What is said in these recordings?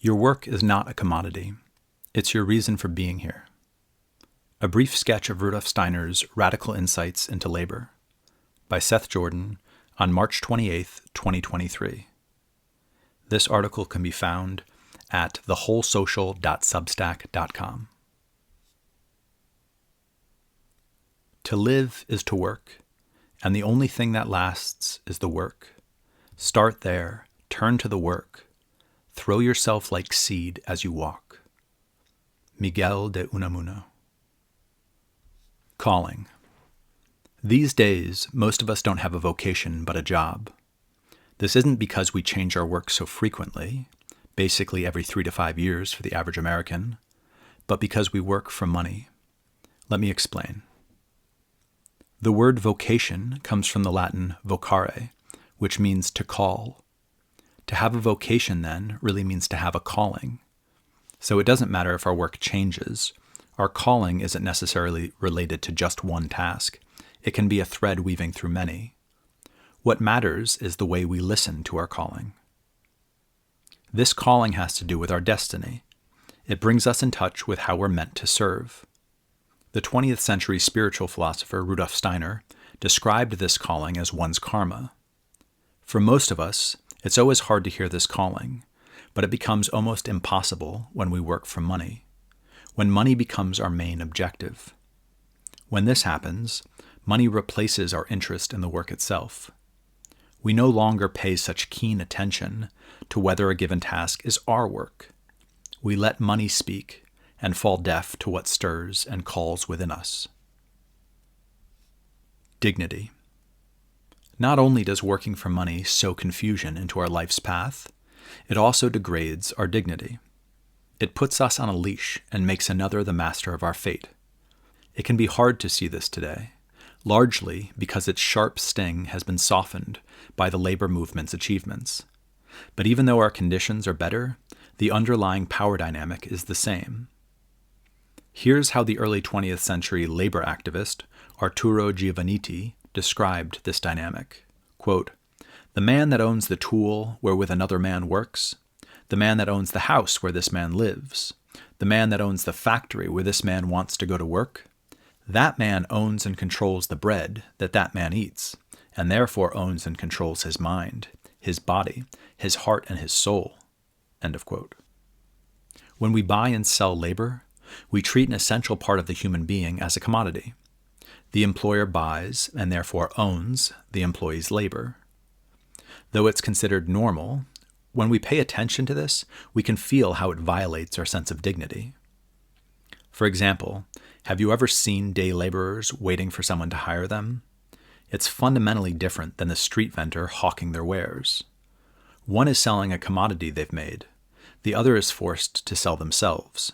Your work is not a commodity. It's your reason for being here. A brief sketch of Rudolf Steiner's Radical Insights into Labor by Seth Jordan on March 28, 2023. This article can be found at thewholesocial.substack.com. To live is to work, and the only thing that lasts is the work. Start there, turn to the work. Throw yourself like seed as you walk. Miguel de Unamuno. Calling. These days, most of us don't have a vocation but a job. This isn't because we change our work so frequently, basically every 3 to 5 years for the average American, but because we work for money. Let me explain. The word vocation comes from the Latin vocare, which means to call. To have a vocation, then, really means to have a calling. So it doesn't matter if our work changes. Our calling isn't necessarily related to just one task. It can be a thread weaving through many. What matters is the way we listen to our calling. This calling has to do with our destiny. It brings us in touch with how we're meant to serve. The 20th century spiritual philosopher Rudolf Steiner described this calling as one's karma. For most of us, it's always hard to hear this calling, but it becomes almost impossible when we work for money, when money becomes our main objective. When this happens, money replaces our interest in the work itself. We no longer pay such keen attention to whether a given task is our work. We let money speak and fall deaf to what stirs and calls within us. Dignity. Not only does working for money sow confusion into our life's path, it also degrades our dignity. It puts us on a leash and makes another the master of our fate. It can be hard to see this today, largely because its sharp sting has been softened by the labor movement's achievements. But even though our conditions are better, the underlying power dynamic is the same. Here's how the early 20th century labor activist Arturo Giovannitti described this dynamic. Quote, "The man that owns the tool wherewith another man works, the man that owns the house where this man lives, the man that owns the factory where this man wants to go to work, that man owns and controls the bread that man eats, and therefore owns and controls his mind, his body, his heart, and his soul." End of quote. When we buy and sell labor, we treat an essential part of the human being as a commodity. The employer buys and therefore owns the employee's labor. Though it's considered normal, when we pay attention to this, we can feel how it violates our sense of dignity. For example, have you ever seen day laborers waiting for someone to hire them? It's fundamentally different than the street vendor hawking their wares. One is selling a commodity they've made. The other is forced to sell themselves.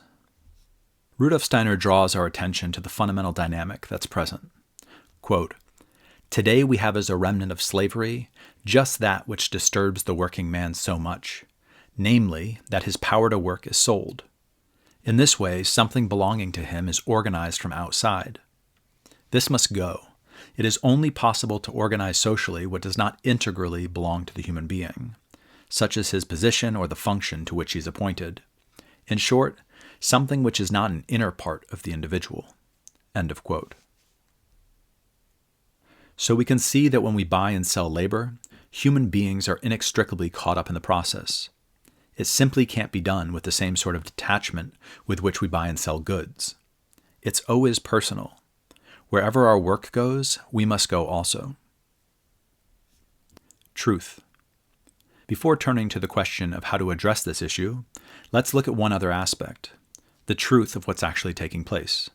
Rudolf Steiner draws our attention to the fundamental dynamic that's present. Quote, "Today we have as a remnant of slavery just that which disturbs the working man so much, namely that his power to work is sold. In this way, something belonging to him is organized from outside. This must go. It is only possible to organize socially what does not integrally belong to the human being, such as his position or the function to which he is appointed. In short, something which is not an inner part of the individual." End of quote. So we can see that when we buy and sell labor, human beings are inextricably caught up in the process. It simply can't be done with the same sort of detachment with which we buy and sell goods. It's always personal. Wherever our work goes, we must go also. Truth. Before turning to the question of how to address this issue, let's look at one other aspect: the truth of what's actually taking place.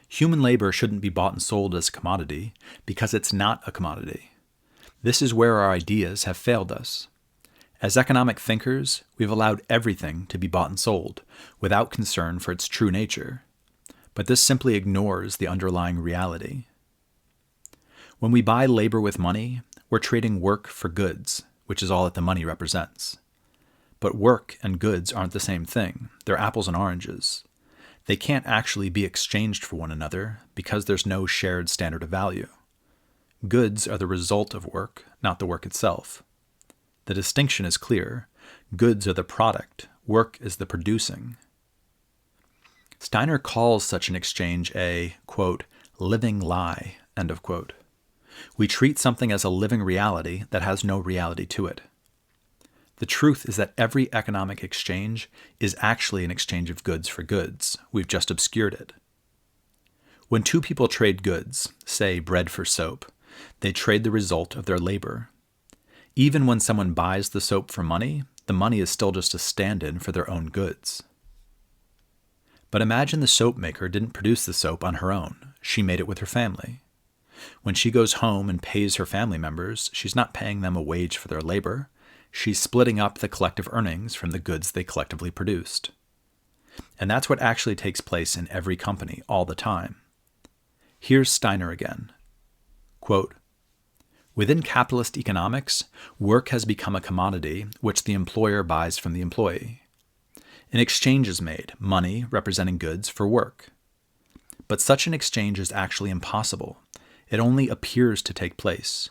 Human labor shouldn't be bought and sold as a commodity because it's not a commodity. This is where our ideas have failed us. As economic thinkers, we've allowed everything to be bought and sold without concern for its true nature. But this simply ignores the underlying reality. When we buy labor with money, we're trading work for goods, which is all that the money represents. But work and goods aren't the same thing. They're apples and oranges. They can't actually be exchanged for one another because there's no shared standard of value. Goods are the result of work, not the work itself. The distinction is clear. Goods are the product, Work is the producing. Steiner calls such an exchange a, quote, living lie, end of quote. We treat something as a living reality that has no reality to it. The truth is that every economic exchange is actually an exchange of goods for goods. We've just obscured it. When two people trade goods, say bread for soap, they trade the result of their labor. Even when someone buys the soap for money, the money is still just a stand-in for their own goods. But imagine the soap maker didn't produce the soap on her own. She made it with her family. When she goes home and pays her family members, she's not paying them a wage for their labor. She's splitting up the collective earnings from the goods they collectively produced. And that's what actually takes place in every company all the time. Here's Steiner again. Quote, within capitalist economics, work has become a commodity which the employer buys from the employee. An exchange is made, money representing goods for work. But such an exchange is actually impossible. It only appears to take place.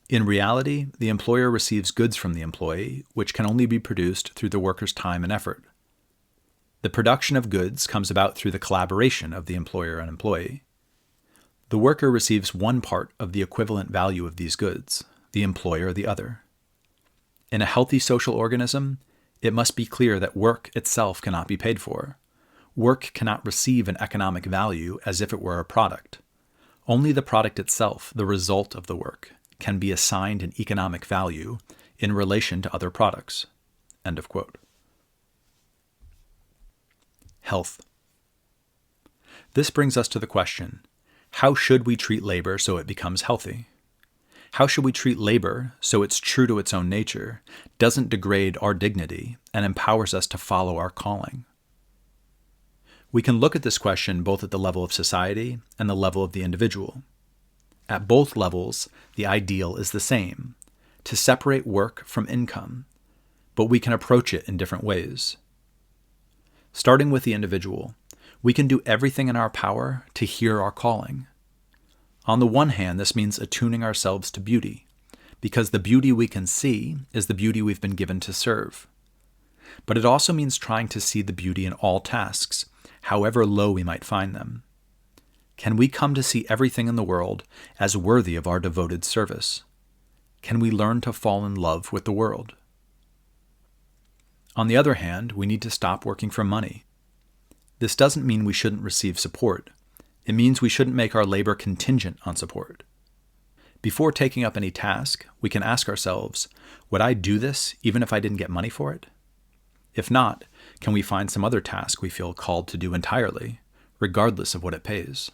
In reality, the employer receives goods from the employee, which can only be produced through the worker's time and effort. The production of goods comes about through the collaboration of the employer and employee. The worker receives one part of the equivalent value of these goods, the employer the other. In a healthy social organism, it must be clear that work itself cannot be paid for. Work cannot receive an economic value as if it were a product. Only the product itself, the result of the work, can be assigned an economic value in relation to other products. End of quote. Health. This brings us to the question, how should we treat labor so it becomes healthy? How should we treat labor so it's true to its own nature, doesn't degrade our dignity, and empowers us to follow our calling? We can look at this question both at the level of society and the level of the individual. At both levels, the ideal is the same, to separate work from income, but we can approach it in different ways. Starting with the individual, we can do everything in our power to hear our calling. On the one hand, this means attuning ourselves to beauty, because the beauty we can see is the beauty we've been given to serve. But it also means trying to see the beauty in all tasks, however low we might find them. Can we come to see everything in the world as worthy of our devoted service? Can we learn to fall in love with the world? On the other hand, we need to stop working for money. This doesn't mean we shouldn't receive support. It means we shouldn't make our labor contingent on support. Before taking up any task, we can ask ourselves, would I do this even if I didn't get money for it? If not, can we find some other task we feel called to do entirely, regardless of what it pays?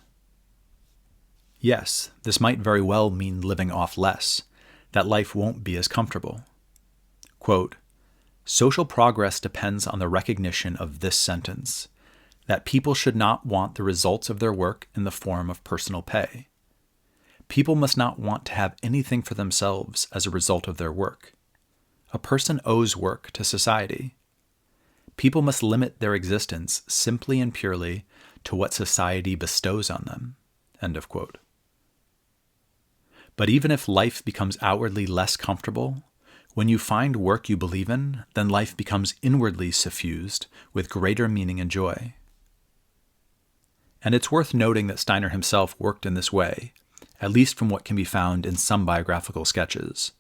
Yes, this might very well mean living off less, that life won't be as comfortable. Quote, social progress depends on the recognition of this sentence, that people should not want the results of their work in the form of personal pay. People must not want to have anything for themselves as a result of their work. A person owes work to society. People must limit their existence simply and purely to what society bestows on them. End of quote. But even if life becomes outwardly less comfortable, when you find work you believe in, then life becomes inwardly suffused with greater meaning and joy. And it's worth noting that Steiner himself worked in this way, at least from what can be found in some biographical sketches.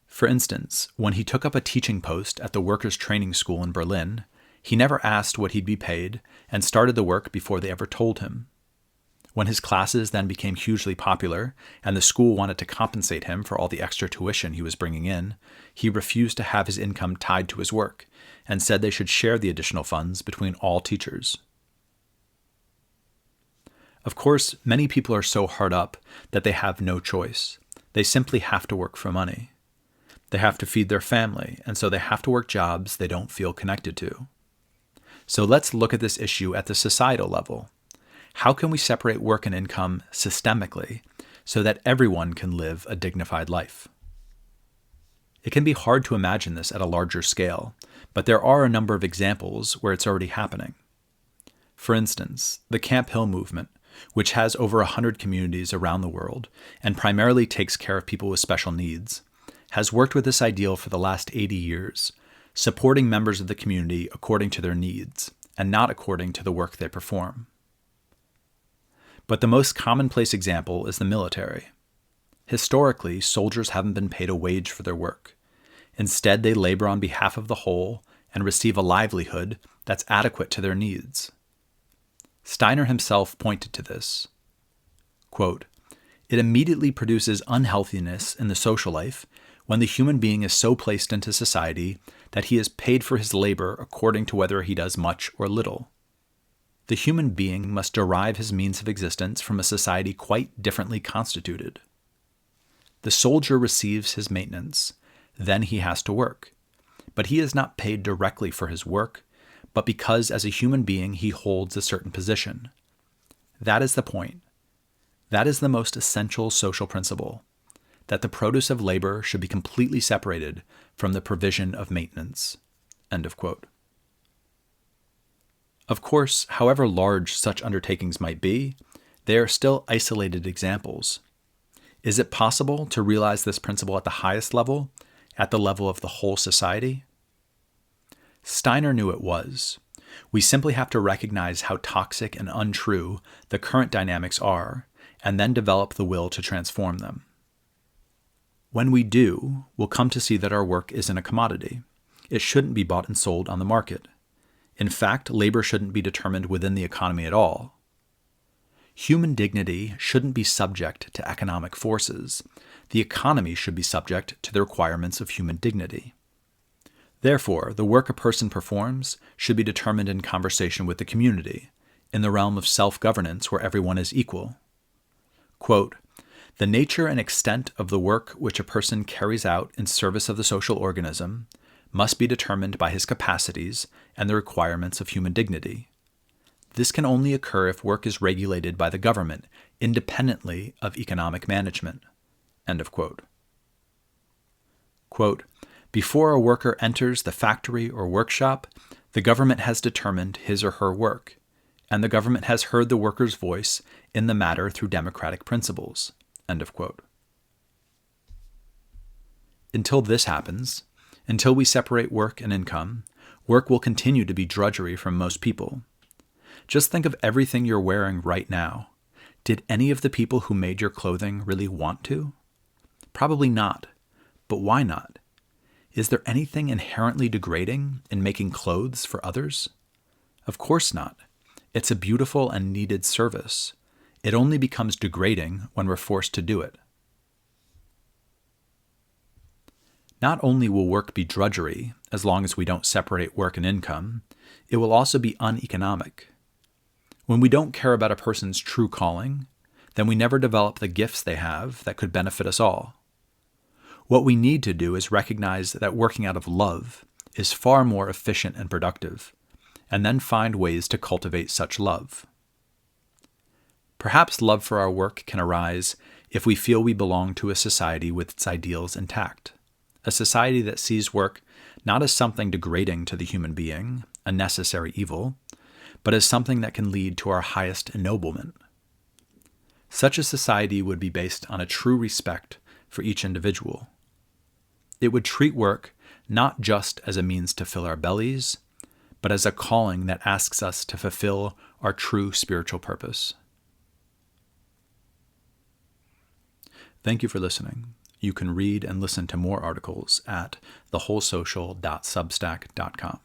For instance, when he took up a teaching post at the Workers' Training School in Berlin, he never asked what he'd be paid and started the work before they ever told him. When his classes then became hugely popular and the school wanted to compensate him for all the extra tuition he was bringing in, he refused to have his income tied to his work and said they should share the additional funds between all teachers. Of course, many people are so hard up that they have no choice. They simply have to work for money. They have to feed their family, and so they have to work jobs they don't feel connected to. So let's look at this issue at the societal level. How can we separate work and income systemically so that everyone can live a dignified life? It can be hard to imagine this at a larger scale, but there are a number of examples where it's already happening. For instance, the Camp Hill movement, which has over 100 communities around the world and primarily takes care of people with special needs, has worked with this ideal for the last 80 years, supporting members of the community according to their needs and not according to the work they perform. But the most commonplace example is the military. Historically, soldiers haven't been paid a wage for their work. Instead, they labor on behalf of the whole and receive a livelihood that's adequate to their needs. Steiner himself pointed to this. Quote, "It immediately produces unhealthiness in the social life when the human being is so placed into society that he is paid for his labor according to whether he does much or little. The human being must derive his means of existence from a society quite differently constituted. The soldier receives his maintenance, then he has to work. But he is not paid directly for his work, but because as a human being he holds a certain position. That is the point. That is the most essential social principle, that the produce of labor should be completely separated from the provision of maintenance." End of quote. Of course, however large such undertakings might be, they are still isolated examples. Is it possible to realize this principle at the highest level, at the level of the whole society? Steiner knew it was. We simply have to recognize how toxic and untrue the current dynamics are, and then develop the will to transform them. When we do, we'll come to see that our work isn't a commodity. It shouldn't be bought and sold on the market. In fact, labor shouldn't be determined within the economy at all. Human dignity shouldn't be subject to economic forces. The economy should be subject to the requirements of human dignity. Therefore, the work a person performs should be determined in conversation with the community, in the realm of self-governance where everyone is equal. Quote, "The nature and extent of the work which a person carries out in service of the social organism must be determined by his capacities and the requirements of human dignity. This can only occur if work is regulated by the government independently of economic management." End of quote. Quote, "Before a worker enters the factory or workshop, the government has determined his or her work, and the government has heard the worker's voice in the matter through democratic principles." End of quote. Until this happens, until we separate work and income, work will continue to be drudgery from most people. Just think of everything you're wearing right now. Did any of the people who made your clothing really want to? Probably not. But why not? Is there anything inherently degrading in making clothes for others? Of course not. It's a beautiful and needed service. It only becomes degrading when we're forced to do it. Not only will work be drudgery, as long as we don't separate work and income, it will also be uneconomic. When we don't care about a person's true calling, then we never develop the gifts they have that could benefit us all. What we need to do is recognize that working out of love is far more efficient and productive, and then find ways to cultivate such love. Perhaps love for our work can arise if we feel we belong to a society with its ideals intact, a society that sees work not as something degrading to the human being, a necessary evil, but as something that can lead to our highest ennoblement. Such a society would be based on a true respect for each individual. It would treat work not just as a means to fill our bellies, but as a calling that asks us to fulfill our true spiritual purpose. Thank you for listening. You can read and listen to more articles at thewholesocial.substack.com.